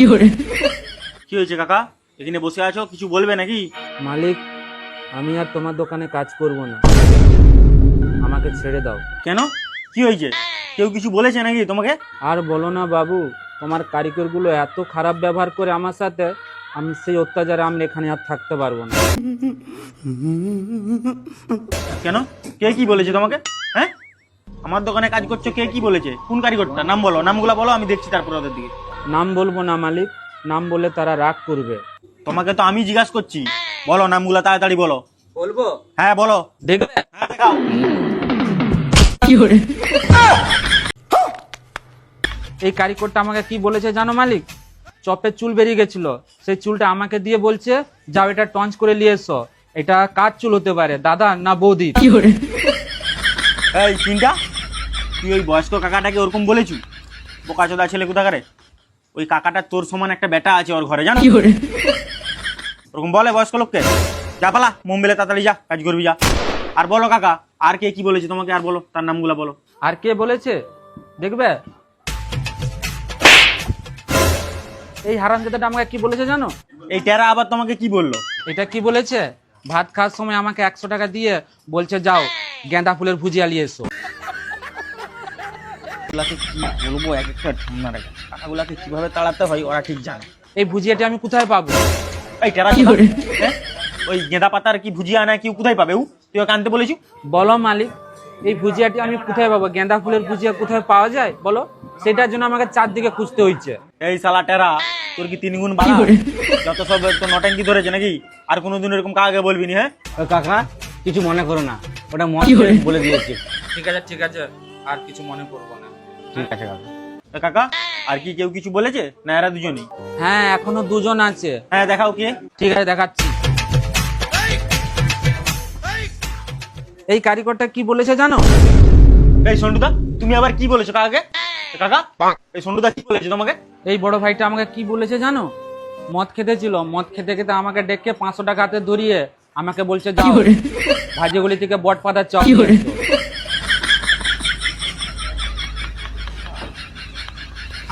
কি হয়েছে কাকা, এখানে বসে আছো, কিছু বলবে নাকি? মালিক, আমি আর তোমার দোকানে কাজ করব না, আমাকে ছেড়ে দাও। কেন, কি হয়েছে? কেউ কিছু বলেছে নাকি তোমাকে? আর বলো না বাবু, তোমার কারিগরগুলো এত খারাপ ব্যবহার করে আমার সাথে, আমি সেই অত্যাচারে আমি এখানে আর থাকতে পারবো না। কেন, কে কি বলেছে তোমাকে? হ্যাঁ, আমার দোকানে কাজ করছো, কে কি বলেছে? কোন কারিগরটা? নাম বলো, নামগুলো বলো, আমি দেখছি তারপর ওদের দিকে। নাম বলবো না মালিক, নাম বললে তারা রাগ করবে। তোমাকে তো আমি জিজ্ঞাসা করছি, বলো নামগুলো, তাড়াতাড়ি বলো। বলবো? হ্যাঁ বলো। দেখবে? হ্যাঁ দেখাও। এই কারিগরটা আমাকে কি বলেছে জানো মালিক? চপের চুল বেরিয়ে গেছিল, সেই চুলটা আমাকে দিয়ে বলছে যাও এটা টঞ্চ করে নিয়ে এসো। এটা কার চুল হতে পারে, দাদা না বৌদি? এই চিন্তা, তুই ওই বয়স্ক কাকাটাকে ওরকম বলেছু? বোকাচোদা ছেলে কোথাকারে। ওই কাকাটা তোর সমান একটা বেটা আছে ওর ঘরে, জানো? ওরকম বলে বয়স্ক লোককে? যা পালা, মুম্বাইলে তাড়াতাড়ি যা, কাজ করবি যা। আর বলো কাকা, আর কে কি বলেছে তোমাকে, আর বলো, তার নামগুলো বলো। আর কে বলেছে দেখবে? এই হারামজাদাটা আমাকে কি বলেছে জানো? এই টেরা আবার তোমাকে কি বললো? এটা কি বলেছে, ভাত খাওয়ার সময় আমাকে 100 টাকা দিয়ে বলছে যাও গেঁদা ফুলের ভুজিয়া নিয়ে এসো। এগুলাকে কি বলবো, এক একটা ঠান্ডা রাখা কাকাগুলাকে কিভাবে তাড়াতে হয় ওরা ঠিক জানে। এই ভুজিয়াটি আমি কোথায় পাবো? এই টেরা হ্যাঁ, ওই গেঁদা পাতার কি ভুজিয়া আনা কি কোথায় পাবে? তুই ওকে আনতে বলেছু? বলো মালিক, এই ভুজিয়াটি আমি কোথায় পাবো? গেঁদা ফুলের ভুজিয়া কোথায় পাওয়া যায় বলো? সেটার জন্য আমাকে চারদিকে খুঁজতে হয়েছে। এই শালা টেরা, তোর কি 3 গুণ বাড়া? যত সব তো নটাঙ্কি ধরেছে নাকি? আর কোনোদিন এরকম কাকাকে বলবি না। হ্যাঁ কাকা, কিছু মনে করো না, ওটা মন বলে দিয়েছি। ঠিক আছে ঠিক আছে, আর কিছু মনে করবো না। ঠিক আছে কাকা। কাকা, আর কি কেউ কিছু বলেছে না এরা দুজনই? হ্যাঁ, এখনো দুজন আছে। হ্যাঁ দেখাও কে। ঠিক আছে দেখাচ্ছি। এই কারিগরটা কি বলেছে জানো? এই সন্টুদা, তুমি আবার কি বলেছো কাকাকে? কাকা, এই সন্টুদা কি বলেছে তোমাকে? এই বড় ভাইটা আমাকে কি বলেছে জানো? মদ খেতে ছিল, মদ খেতে খেতে আমাকে ডেকে 500 টাকা হাতে ধরিয়ে আমাকে বলছে যাও ভাজিগুলি থেকে বট পাতার চপ নিয়ে এসো।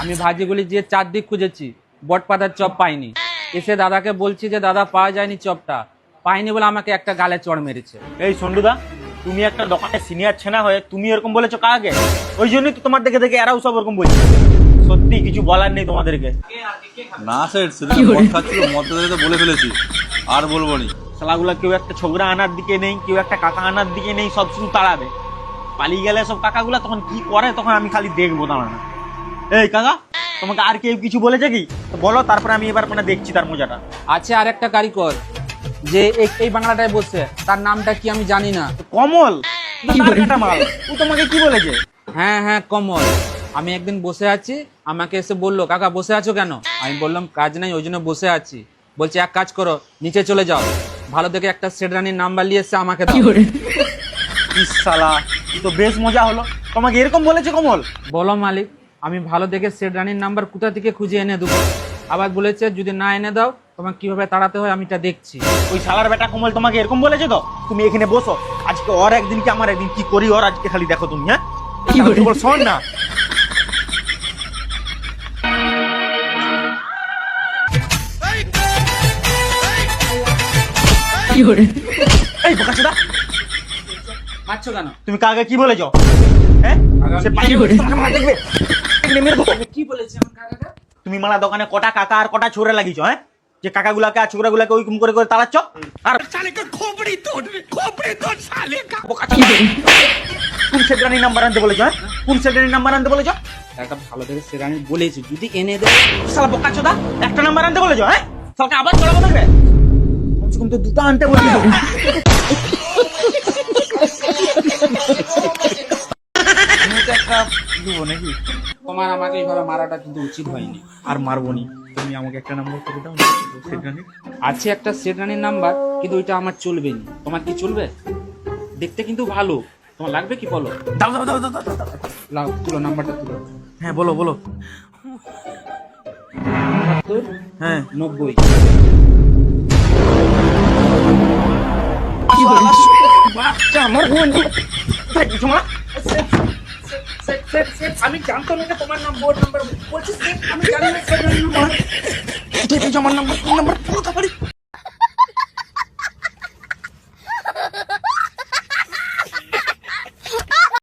আমি ভাজিগুলি দিয়ে চারদিক খুঁজেছি, বট পাতার চপ পাইনি। এসে দাদাকে বলছি যে দাদা পাওয়া যায়নি চপটা, পাইনি বলে আমাকে একটা গালে চড় মেরেছে। এই সন্টুদা, তুমি একটা দোকানে সিনিয়র ছেনা হয়ে তুমি এরকম বলেছো কাকাকে? ওই জন্যই তো তোমার দেখে দেখে এরাও সব এরকম বলছে। সত্যি কিছু বলার নেই তোমাদেরকে। না স্যার, সেদিন মদ খাচ্ছিল, মদ খেতে বলে ফেলেছি, আর বলবো নি। শালাগুলা কেউ একটা ছোকরা আনার দিকে নেই, কেউ একটা কাকা আনার দিকে নেই, সব শুধু তাড়াবে। পালিয়ে গেলে সব কাকাগুলা তখন কি করে, তখন আমি খালি দেখবো, দাঁড়ানো। এই কাকা, তোমাকে আর কেউ কিছু বলেছে কি? তো বলো, তারপরে আমি এবার মানে দেখছি তার মজাটা। আছে আর একটা কারিগর, যে এই বাংলাটায় বসে, তার নামটা কি আমি জানি না। কমল, তার কাটা মাল, ও তোমাকে কি বলেছে? হ্যাঁ হ্যাঁ, কমল। আমি একদিন বসে আছি, আমাকে এসে বললো কাকা বসে আছো কেন? আমি বললাম কাজ নাই, ওই জন্য বসে আছি। বলছে এক কাজ করো, নিচে চলে যাও, ভালো দেখে একটা শেররানির নাম্বার নিয়ে এসে আমাকে দাও। ইস শালা, ই তো বেশ মজা হলো। তোমাকে এরকম বলেছে কমল? বলো মালিক, আমি ভালো দেখে শেররানির নাম্বার কোথা থেকে খুঁজে এনে দেবো। আবার বলেছে যদি না এনে দাও তোমাকে কিভাবে তাড়াতে হয় আমি তা দেখছি। ওই শালার বেটা কমল তোমাকে এরকম বলেছে? তো তুমি এখানে বসো, আজকে ওর একদিন কি আমার একদিন, কি করি ওর আজকে খালি দেখো তুমি। হ্যাঁ শোন না, এই বোকাচোদা, মারছো কেন? তুমি কাকে কি বলেছো? হ্যাঁ, সে পালিয়ে গেছে, তোমাকে মারা দেখবে, এখানে মেরে দেবো। কি বলেছে আমার কাকাটা? তুমি মালা দোকানে কটা কাকা আর কটা ছোড়া লাগিয়েছো? হ্যাঁ, যে কাকাগুলাকে আর ছোকরাগুলাকে ওইরকম করে করে তাড়াচ্ছ। আর বোকাচোদা, কোন সেক্রেটারি নাম্বার আনতে বলেছো? হ্যাঁ, কোন সেক্রেটারি নাম্বার আনতে বলেছো? একটা ভালো দেখে শেররানি বলেছি যদি এনে দেয়। শালা বোকাচোদা, একটা নাম্বার আনতে বলেছো? হ্যাঁ, শালাকে আবার চড়াবো দেখবে, কমসে কম তো দুটো আনতে বলেছো। একটা দেবো নাকি? তোমার আমাকে এইভাবে মারাটা কিন্তু উচিত হয়নি। আর মারবো নি, তুমি আমাকে একটা নাম্বার করে দাও সেক্রেটারি। আছে একটা শেররানির নাম্বার, কিন্তু ওইটা আমার চলবে না। তোমার কি চলবে? দেখতে কিন্তু ভালো, তোমার লাগবে কি বলো? দাও দাও দাও দাও দাও দাও। লাও, তুলো নাম্বারটা তুলো। হ্যাঁ বলো বলো। 70 হ্যাঁ 90। বাচ্চা আমার বোন, কিছু না। আমি জানতো না যে তোমার নাম্বার বলছি, আমি জানি না দিয়ে দিয়েছো আমার নাম্বার, ফোন নাম্বার, বলো তাড়াতাড়ি।